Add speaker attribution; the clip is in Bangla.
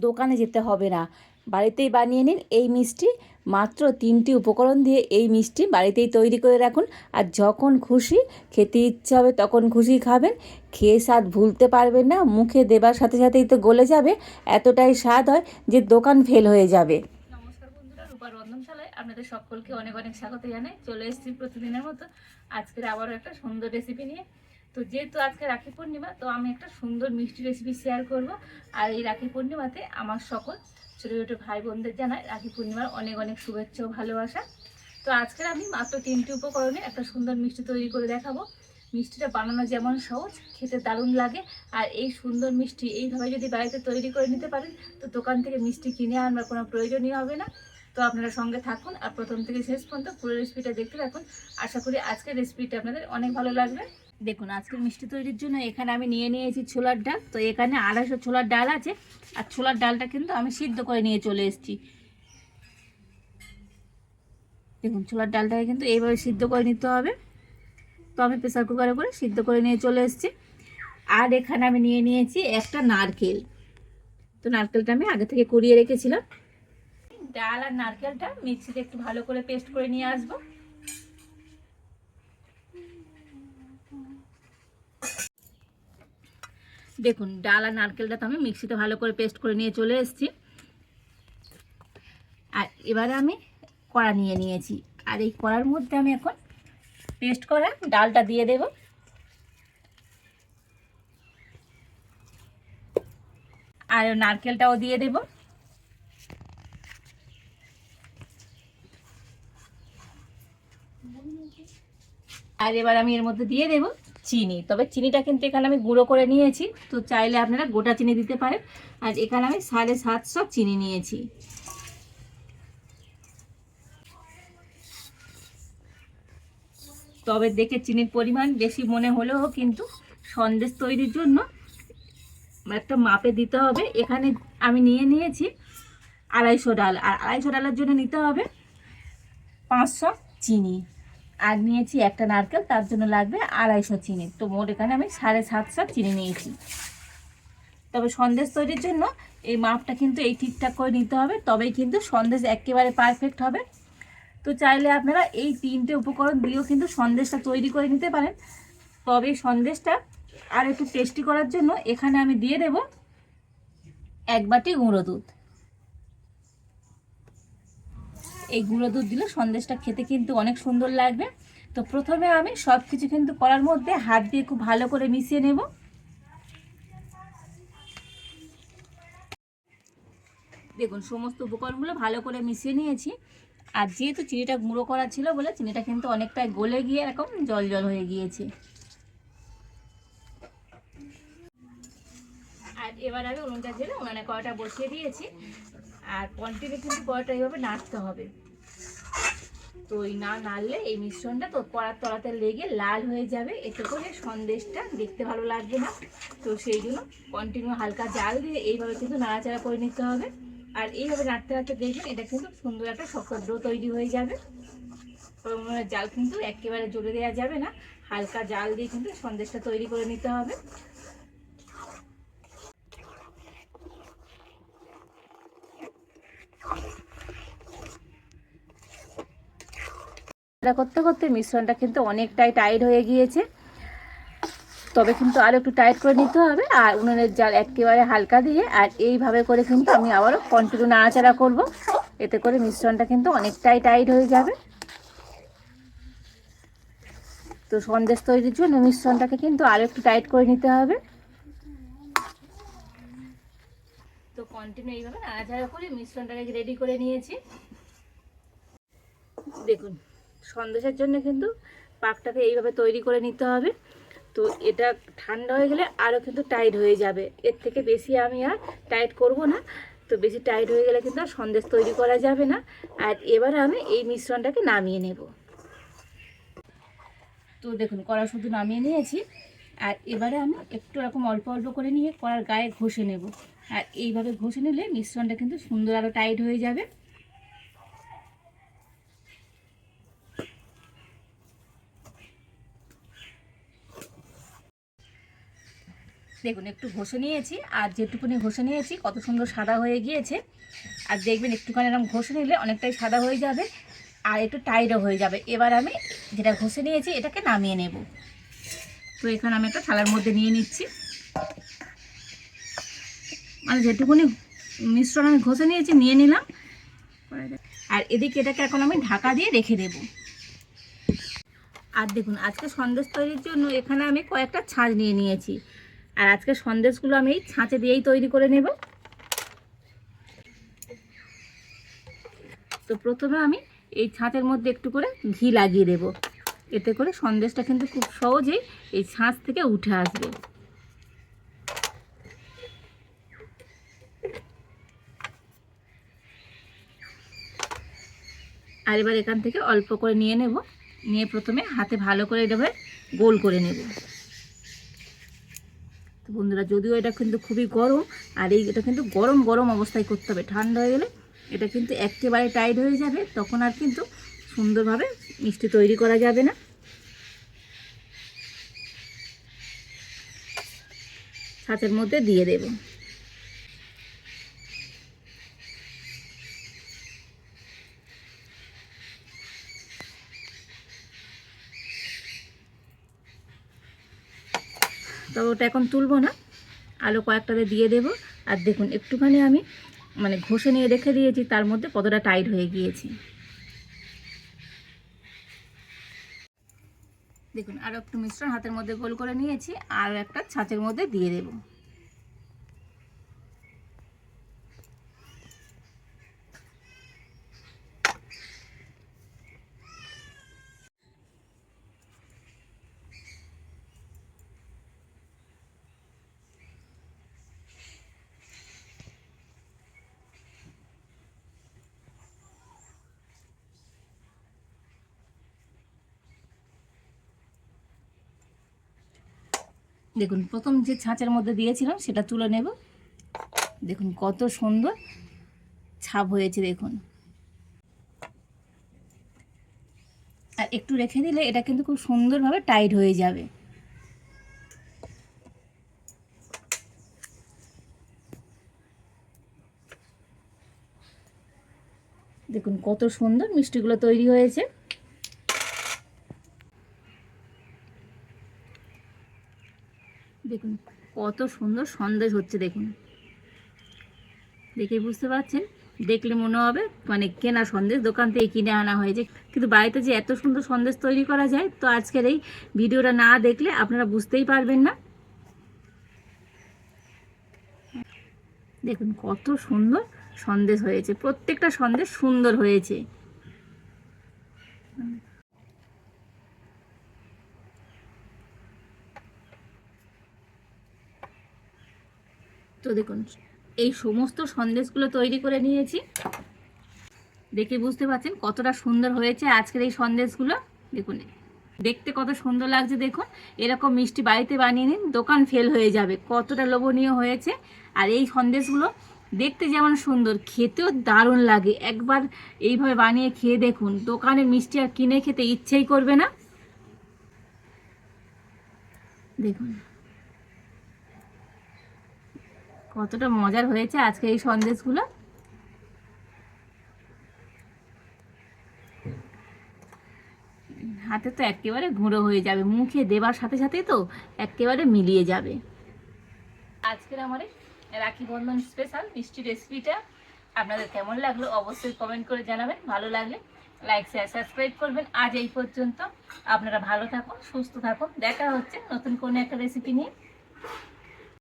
Speaker 1: দোকানে যেতে হবে না, বাড়িতেই বানিয়ে নিন এই মিষ্টি। মাত্র 3টি উপকরণ দিয়ে এই মিষ্টি বাড়িতেই তৈরি করে রাখুন, আর যখন খুশি খেতে ইচ্ছে হবে তখন খুশি খাবেন। খেয়ে স্বাদ ভুলতে পারবেন না, মুখে দেবার সাথে সাথেই তো গলে যাবে, এতটাই স্বাদ হয় যে দোকান ফেল হয়ে যাবে। নমস্কার বন্ধুরা, রূপার রন্ধনশালায় আপনাদের সকলকে অনেক অনেক স্বাগত জানাই। চলে এসেছি প্রতিদিনের মতো আজকের আবারও একটা সুন্দর রেসিপি নিয়ে। তো যেহেতু আজকে রাখি পূর্ণিমা, তো আমি একটা সুন্দর মিষ্টি রেসিপি শেয়ার করব। আর এই রাখি পূর্ণিমাতে আমার সকল ছোটো ছোটো ভাই বোনদের জানাই রাখি পূর্ণিমার অনেক অনেক শুভেচ্ছা ও ভালোবাসা। তো আজকের আমি মাত্র 3টি উপকরণে একটা সুন্দর মিষ্টি তৈরি করে দেখাবো। মিষ্টিটা বানানো যেমন সহজ, খেতে দারুণ লাগে। আর এই সুন্দর মিষ্টি এইভাবে যদি বাড়িতে তৈরি করে নিতে পারেন, তো দোকান থেকে মিষ্টি কিনে আনবার কোনো প্রয়োজনই হবে না। তো আপনারা সঙ্গে থাকুন আর প্রথম থেকে শেষ পর্যন্ত পুরো রেসিপিটা দেখতে থাকুন। আশা করি আজকের রেসিপিটা আপনাদের অনেক ভালো লাগবে। দেখুন, আজকের মিষ্টি তৈরির জন্য এখানে আমি নিয়ে নিয়েছি ছোলার ডাল। তো এখানে 250 ছোলার ডাল আছে, আর ছোলার ডালটা কিন্তু আমি সিদ্ধ করে নিয়ে চলে এসেছি। দেখুন, ছোলার ডালটাকে কিন্তু এইভাবে সিদ্ধ করে নিতে হবে। তো আমি প্রেসার কুকারে করে সিদ্ধ করে নিয়ে চলে এসেছি। আর এখানে আমি নিয়ে নিয়েছি একটা নারকেল। তো নারকেলটা আমি আগে থেকে কুড়িয়ে রেখেছিলাম। ডাল আর নারকেলটা মিক্সিতে একটু ভালো করে পেস্ট করে নিয়ে আসবো। দেখুন, ডাল আর নারকেলটা তো আমি মিক্সিতে ভালো করে পেস্ট করে নিয়ে চলে এসেছি। আর এবারে আমি কড়া নিয়ে নিয়েছি, আর এই কড়ার মধ্যে আমি এখন পেস্ট করা ডালটা দিয়ে দেব। আর নারকেলটাও দিয়ে দেব। আর এবার আমি এর মধ্যে দিয়ে দেব চিনি। তবে চিনিটা কিন্তু এখানে আমি গুঁড়ো করে নিয়েছি, তো চাইলে আপনারা গোটা চিনি দিতে পারেন। আর এখানে আমি 750 চিনি নিয়েছি। তবে দেখে চিনির পরিমাণ বেশি মনে হলেও কিন্তু সন্দেশ তৈরির জন্য একটা মাপে দিতে হবে। এখানে আমি নিয়ে নিয়েছি 250 ডাল, আর 250 ডালের জন্য নিতে হবে 500 চিনি। আর নিয়েছি একটা নারকেল, তার জন্য লাগবে 250 চিনি। তো মোট এখানে আমি 750 চিনি নিয়েছি। তবে সন্দেশ তৈরির জন্য এই মাপটা কিন্তু এই ঠিকঠাক করে নিতে হবে, তবেই কিন্তু সন্দেশ একেবারে পারফেক্ট হবে। তো চাইলে আপনারা এই 3টে উপকরণ দিয়েও কিন্তু সন্দেশটা তৈরি করে নিতে পারেন। তবে সন্দেশটা আর একটু টেস্টি করার জন্য এখানে আমি দিয়ে দেব 1 বাটি গুঁড়ো দুধ। এই গুঁড়ো দুধ দিলে সন্দেশটা খেতে কিন্তু অনেক সুন্দর লাগবে। তো প্রথমে আমি সব কিছু কিন্তু করার মধ্যে হাত দিয়ে খুব ভালো করে মিশিয়ে নেব। দেখুন, সমস্ত উপকরণগুলো ভালো করে মিশিয়ে নিয়েছি। আর যেহেতু চিনিটা গুঁড়ো করা ছিল বলে চিনিটা কিন্তু অনেকটাই গলে গিয়ে এরকম জল জল হয়ে গিয়েছে। আর এবার আমি উনুনটা জেলে উনানে কড়াটা বসিয়ে দিয়েছি। আর কন্টিনিউ কিন্তু কড়াটা এইভাবে নাড়তে হবে। তো এই না নাড়লে এই মিশ্রণটা তো কড়ার তলাতে লেগে লাল হয়ে যাবে, এতে করে সন্দেশটা দেখতে ভালো লাগবে না। তো সেই জন্য কন্টিনিউ হালকা জাল দিয়ে এইভাবে কিন্তু নাড়াচাড়া করে নিতে হবে। আর এইভাবে নাড়তে নাড়তে দেখবেন এটা কিন্তু সুন্দর একটা শক্ত ডো তৈরি হয়ে যাবে। জাল কিন্তু একেবারে জোরে দেওয়া যাবে না, হালকা জাল দিয়ে কিন্তু সন্দেশটা তৈরি করে নিতে হবে। করতে করতে মিশ্রণটা কিন্তু অনেকটাই টাইট হয়ে গিয়েছে, তবে কিন্তু আরও একটু টাইট করে নিতে হবে। আর উনুনের জাল একেবারে হালকা দিয়ে আর এইভাবে করে কিন্তু আমি আবারও কন্টিনিউ নাড়াচাড়া করব, এতে করে মিশ্রণটা কিন্তু অনেকটাই টাইট হয়ে যাবে। তো সন্দেশ তৈরির জন্য মিশ্রণটাকে কিন্তু আরও একটু টাইট করে নিতে হবে। তো কন্টিনিউ এইভাবে নাড়াচাড়া করে মিশ্রণটাকে রেডি করে নিয়েছি। দেখুন, সন্দেশের জন্য কিন্তু পাকটাকে এইভাবে তৈরি করে নিতে হবে। তো এটা ঠান্ডা হয়ে গেলে আরও কিন্তু টাইট হয়ে যাবে, এর থেকে বেশি আমি আর টাইট করব না। তো বেশি টাইট হয়ে গেলে কিন্তু আর সন্দেশ তৈরি করা যাবে না। আর এবারে আমি এই মিশ্রণটাকে নামিয়ে নেব। তো দেখুন, কড়া শুধু নামিয়ে নিয়েছি। আর এবারে আমি একটু এরকম অল্প অল্প করে নিয়ে কড়ার গায়ে ঘষে নেব। আর এইভাবে ঘষে নিলে মিশ্রণটা কিন্তু সুন্দর আরও টাইট হয়ে যাবে। দেখুন একটু ঘষে নিয়েছি, আর যেটুকুনি ঘষে নিয়েছি কত সুন্দর সাদা হয়ে গিয়েছে। আর দেখবেন একটুখানি এরকম ঘষে নিলে অনেকটাই সাদা হয়ে যাবে আর একটু টাইটও হয়ে যাবে। এবার আমি যেটা ঘষে নিয়েছি এটাকে নামিয়ে নেব। তো এখানে আমি একটা থালার মধ্যে নিয়ে নিচ্ছি, মানে যেটুকুনি মিশ্রণ আমি ঘষে নিয়েছি নিয়ে নিলাম। আর এদিকে এটাকে এখন আমি ঢাকা দিয়ে রেখে দেব। আর দেখুন আজকে সন্দেশ তৈরির জন্য এখানে আমি কয়েকটা ছাঁচ নিয়ে নিয়েছি, আর আজকে সন্দেশগুলো আমি এই ছাঁচে দিয়েই তৈরি করে নেব। তো প্রথমে আমি এই ছাঁচের মধ্যে একটু করে ঘি লাগিয়ে দেব, এতে করে সন্দেশটা কিন্তু খুব সহজেই এই ছাঁচ থেকে উঠে আসবে। আর এবার এখান থেকে অল্প করে নিয়ে নেব, নিয়ে প্রথমে হাতে ভালো করে এভাবে গোল করে নেব। তো বন্ধুরা, যদিও এটা কিন্তু খুবই গরম, আর এটা কিন্তু গরম গরম অবস্থায় করতে হবে, ঠান্ডা হয়ে গেলে এটা কিন্তু একেবারে টাইট হয়ে যাবে, তখন আর কিন্তু সুন্দরভাবে মিষ্টি তৈরি করা যাবে না। ছাঁচের মধ্যে দিয়ে দেব। তবে ওটা এখন তুলবো না, আলু কয়েকটাতে দিয়ে দেব। আর দেখুন একটুখানি আমি মানে ঘষে নিয়ে রেখে দিয়েছি, তার মধ্যে কতটা টাইট হয়ে গিয়েছে। দেখুন আরও একটু মিশ্রণ হাতের মধ্যে গোল করে নিয়েছি, আর একটা ছাঁচের মধ্যে দিয়ে দেব। দেখুন প্রথম যে ছাঁচের মধ্যে দিয়েছিলাম সেটা তুলে নেব। দেখুন কত সুন্দর ছাপ হয়েছে দেখুন। আর একটু রেখে দিলে এটা কিন্তু খুব সুন্দরভাবে টাইট হয়ে যাবে। দেখুন কত সুন্দর মিষ্টিগুলো তৈরি হয়েছে। দেখুন কত সুন্দর সন্দেশ হচ্ছে, দেখুন দেখে বুঝতে পারছেন, দেখলে মনে হবে মানে কেনা সন্দেশ, দোকান থেকে কিনে আনা হয়েছে, কিন্তু বাড়িতে যে এত সুন্দর সন্দেশ তৈরি করা যায়, তো আজকের এই ভিডিওটা না দেখলে আপনারা বুঝতেই পারবেন না। দেখুন কত সুন্দর সন্দেশ হয়েছে, প্রত্যেকটা সন্দেশ সুন্দর হয়েছে। তো দেখুন এই সমস্ত সন্দেশগুলো তৈরি করে নিয়েছি, দেখে বুঝতে পারছেন কতটা সুন্দর হয়েছে আজকের এই সন্দেশগুলো। দেখুন দেখতে কত সুন্দর লাগছে, দেখুন এরকম মিষ্টি বাড়িতে বানিয়ে নিন, দোকান ফেল হয়ে যাবে, কতটা লোভনীয় হয়েছে। আর এই সন্দেশগুলো দেখতে যেমন সুন্দর, খেতেও দারুণ লাগে। একবার এইভাবে বানিয়ে খেয়ে দেখুন, দোকানের মিষ্টি আর কিনে খেতে ইচ্ছেই করবে না। দেখুন কতটা মজার হয়েছে আজকে এই সন্দেশগুলো। হাতে তো একেবারে গুঁড়ো হয়ে যাবে, মুখে দেবার সাথে সাথেই তো একেবারে মিলিয়ে যাবে। আজকের আমার রাখি বন্ধন স্পেশাল মিষ্টি রেসিপিটা আপনাদের কেমন লাগলো অবশ্যই কমেন্ট করে জানাবেন। ভালো লাগলে লাইক শেয়ার সাবস্ক্রাইব করবেন। আজ এই পর্যন্ত, আপনারা ভালো থাকুন, সুস্থ থাকুন, দেখা হচ্ছে নতুন কোনো একটা রেসিপি নিয়ে।